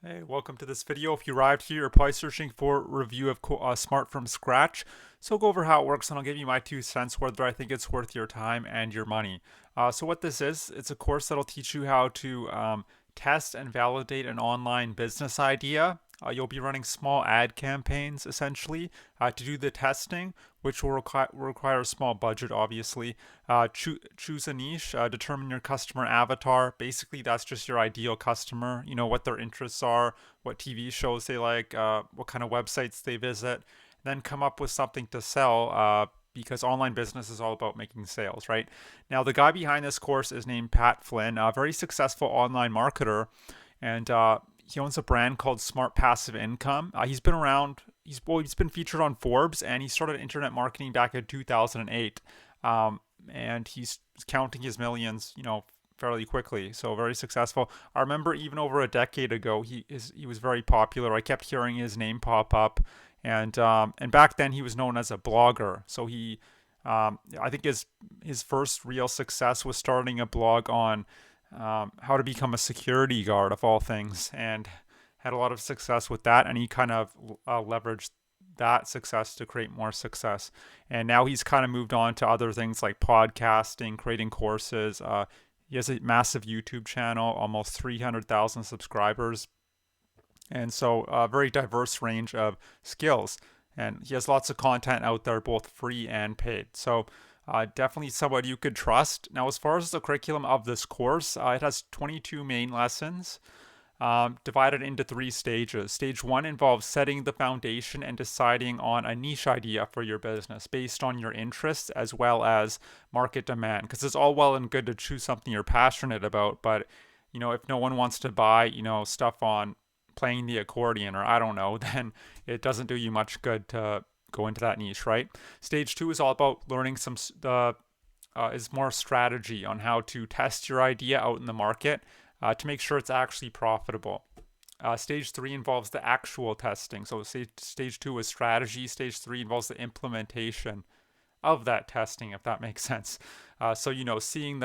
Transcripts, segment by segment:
Hey, welcome to this video. If you arrived here, you're probably searching for a review of Smart from Scratch. So I'll go over how it works and I'll give you my 2 cents whether I think it's worth your time and your money. So what this is, it's a course that'll teach you how to test and validate an online business idea. You'll be running small ad campaigns essentially to do the testing, which will require a small budget, obviously. Choose a niche, determine your customer avatar. Basically, that's just your ideal customer. You know what their interests are, what TV shows they like, what kind of websites they visit. Then come up with something to sell. Because online business is all about making sales, right? Now, the guy behind this course is named Pat Flynn, a very successful online marketer, and he owns a brand called Smart Passive Income. He's been around. He's been featured on Forbes, and he started internet marketing back in 2008. And he's counting his millions, fairly quickly. So very successful. I remember even over a decade ago, he was very popular. I kept hearing his name pop up, and back then he was known as a blogger. So I think his first real success was starting a blog on how to become a security guard of all things, and had a lot of success with that. And he kind of leveraged that success to create more success. And now he's kind of moved on to other things like podcasting, creating courses. He has a massive YouTube channel, almost 300,000 subscribers. And so a very diverse range of skills. And he has lots of content out there, both free and paid. So definitely somebody you could trust. Now, as far as the curriculum of this course, it has 22 main lessons divided into 3 stages. Stage 1 involves setting the foundation and deciding on a niche idea for your business based on your interests as well as market demand. Because it's all well and good to choose something you're passionate about, but if no one wants to buy, stuff on playing the accordion or I don't know, then it doesn't do you much good to go into that niche, right? Stage 2 is all about learning is more strategy on how to test your idea out in the market to make sure it's actually profitable. Stage 3 involves the actual testing. So stage 2 is strategy. Stage 3 involves the implementation of that testing, if that makes sense. Seeing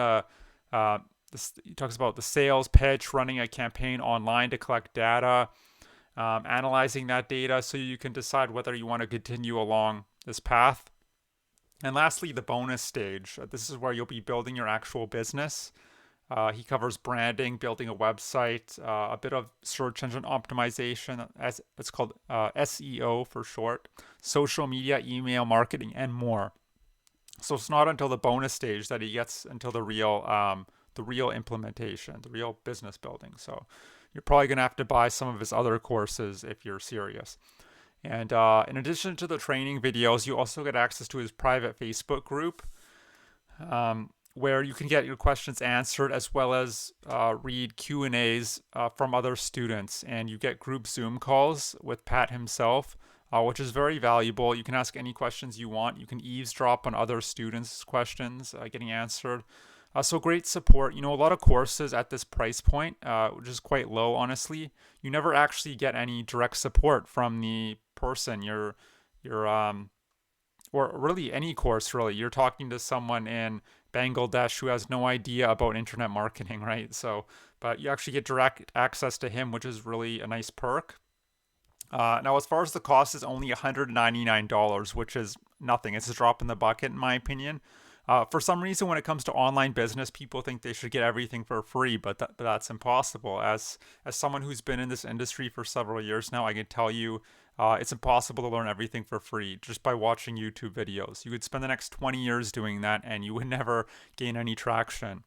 he talks about the sales pitch, running a campaign online to collect data, analyzing that data so you can decide whether you want to continue along this path. And lastly, the bonus stage. This is where you'll be building your actual business. He covers branding, building a website, a bit of search engine optimization, as it's called SEO for short, social media, email marketing, and more. So it's not until the bonus stage that he gets until the real implementation, the real business building. So you're probably going to have to buy some of his other courses if you're serious. And in addition to the training videos, you also get access to his private Facebook group. Where you can get your questions answered as well as read Q&As from other students. And you get group Zoom calls with Pat himself, which is very valuable. You can ask any questions you want. You can eavesdrop on other students' questions getting answered. So great support. A lot of courses at this price point, which is quite low, honestly, you never actually get any direct support from the person or really any course, really. You're talking to someone in Bangladesh who has no idea about internet marketing, right? So, but you actually get direct access to him, which is really a nice perk. Now, as far as the cost, is only $199, which is nothing. It's a drop in the bucket, in my opinion. For some reason, when it comes to online business, people think they should get everything for free, but that's impossible. As someone who's been in this industry for several years now, I can tell you it's impossible to learn everything for free just by watching YouTube videos. You could spend the next 20 years doing that, and you would never gain any traction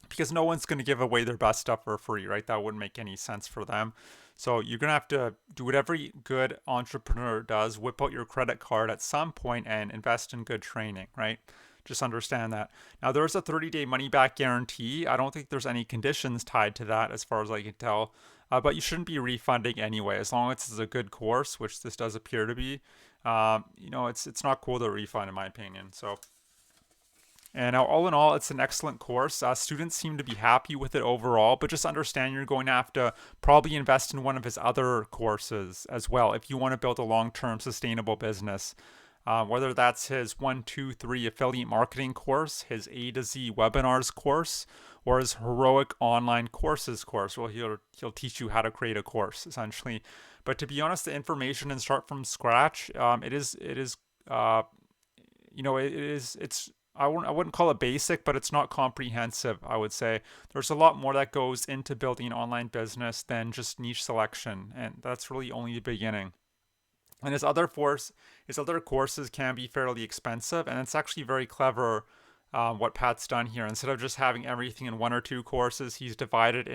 because no one's going to give away their best stuff for free, right? That wouldn't make any sense for them. So you're going to have to do what every good entrepreneur does, whip out your credit card at some point and invest in good training, right? Just understand that. Now, there's a 30-day money-back guarantee. I don't think there's any conditions tied to that as far as I can tell. But you shouldn't be refunding anyway, as long as it's a good course, which this does appear to be. It's not cool to refund, in my opinion. So, and all in all, it's an excellent course. Students seem to be happy with it overall, but just understand you're going to have to probably invest in one of his other courses as well if you want to build a long-term sustainable business. whether that's his 1, 2, 3 affiliate marketing course, his A to Z webinars course, or his heroic online courses course. Well, he'll teach you how to create a course essentially. But to be honest, the information and start from scratch, it is uh, it's I wouldn't call it basic, but it's not comprehensive, I would say. There's a lot more that goes into building an online business than just niche selection, and that's really only the beginning. And his other courses can be fairly expensive, and it's actually very clever what Pat's done here. Instead of just having everything in 1 or 2 courses, he's divided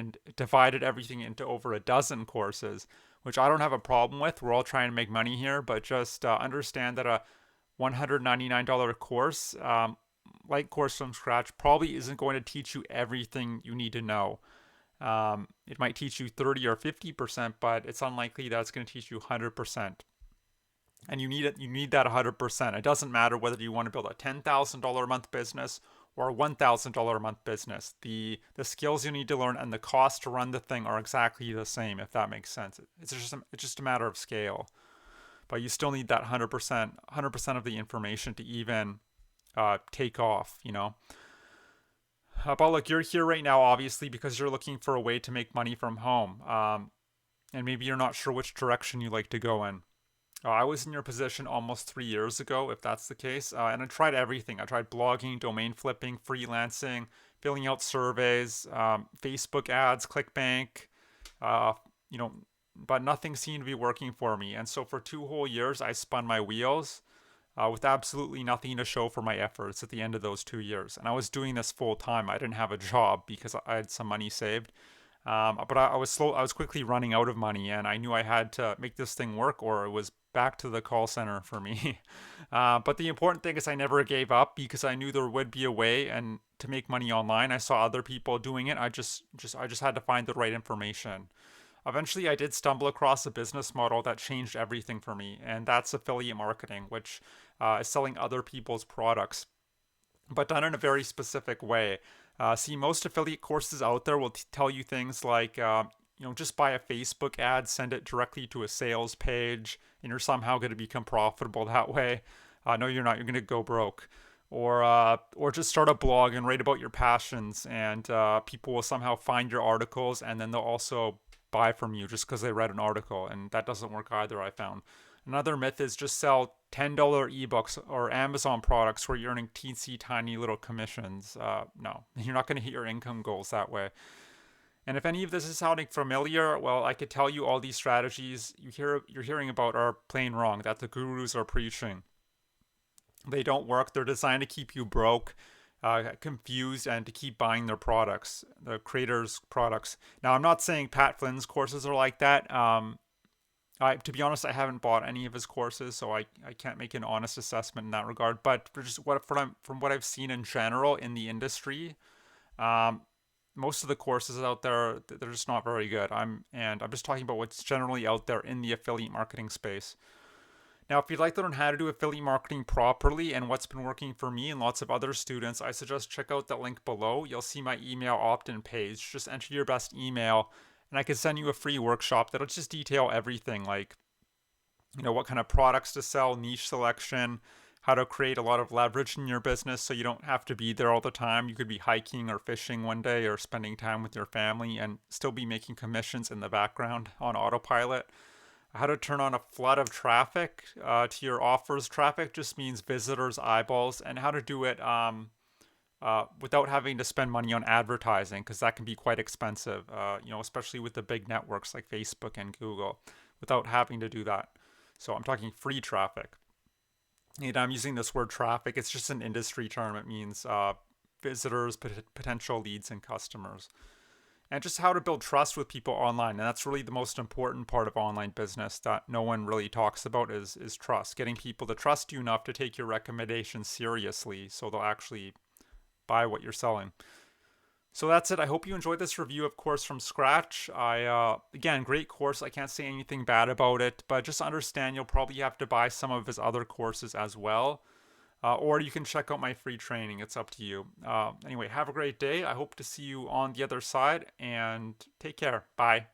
everything into over a dozen courses, which I don't have a problem with. We're all trying to make money here, but just understand that a $199 course, like Course from Scratch, probably isn't going to teach you everything you need to know. It might teach you 30 or 50%, but it's unlikely that it's going to teach you 100%. And you need it. You need that 100%. It doesn't matter whether you want to build a $10,000 a month business or a $1,000 a month business. The skills you need to learn and the cost to run the thing are exactly the same. If that makes sense, it's just a matter of scale. But you still need that 100% of the information to even take off. But look, you're here right now, obviously, because you're looking for a way to make money from home, and maybe you're not sure which direction you like to go in. I was in your position almost 3 years ago, if that's the case. And I tried everything. I tried blogging, domain flipping, freelancing, filling out surveys, Facebook ads, ClickBank, uh, you know, but nothing seemed to be working for me. And so for 2 whole years, I spun my wheels with absolutely nothing to show for my efforts at the end of those 2 years. And I was doing this full time. I didn't have a job because I had some money saved. But I was slow. I was quickly running out of money, and I knew I had to make this thing work, or it was back to the call center for me. But the important thing is I never gave up because I knew there would be a way and to make money online. I saw other people doing it. I just had to find the right information. Eventually, I did stumble across a business model that changed everything for me, and that's affiliate marketing, which is selling other people's products, but done in a very specific way. See, most affiliate courses out there will tell you things like, just buy a Facebook ad, send it directly to a sales page, and you're somehow going to become profitable that way. No, you're not. You're going to go broke. Or just start a blog and write about your passions, and people will somehow find your articles, and then they'll also buy from you just because they read an article, and that doesn't work either. I found. Another myth is just sell $10 ebooks or Amazon products where you're earning teensy tiny little commissions. No, you're not going to hit your income goals that way. And if any of this is sounding familiar, well, I could tell you all these strategies you're hearing about are plain wrong, that the gurus are preaching. They don't work. They're designed to keep you broke, confused, and to keep buying their products, the creators' products. Now, I'm not saying Pat Flynn's courses are like that. To be honest, I haven't bought any of his courses, so I can't make an honest assessment in that regard. But for just from what I've seen in general in the industry, um, most of the courses out there they're just not very good. I'm just talking about what's generally out there in the affiliate marketing space. Now, if you'd like to learn how to do affiliate marketing properly and what's been working for me and lots of other students, I suggest check out the link below. You'll see my email opt-in page. Just enter your best email, and I can send you a free workshop that'll just detail everything, like what kind of products to sell, niche selection, how to create a lot of leverage in your business so you don't have to be there all the time. You could be hiking or fishing one day or spending time with your family and still be making commissions in the background on autopilot. How to turn on a flood of traffic to your offers. Traffic just means visitors, eyeballs, and how to do it without having to spend money on advertising, because that can be quite expensive, especially with the big networks like Facebook and Google, without having to do that. So I'm talking free traffic. And I'm using this word traffic. It's just an industry term. It means visitors, potential leads, and customers. And just how to build trust with people online. And that's really the most important part of online business that no one really talks about is trust. Getting people to trust you enough to take your recommendations seriously so they'll actually buy what you're selling. So that's it. I hope you enjoyed this review of Course from Scratch. Again, great course. I can't say anything bad about it, but just understand you'll probably have to buy some of his other courses as well. Or you can check out my free training. It's up to you. Anyway, have a great day. I hope to see you on the other side, and take care. Bye.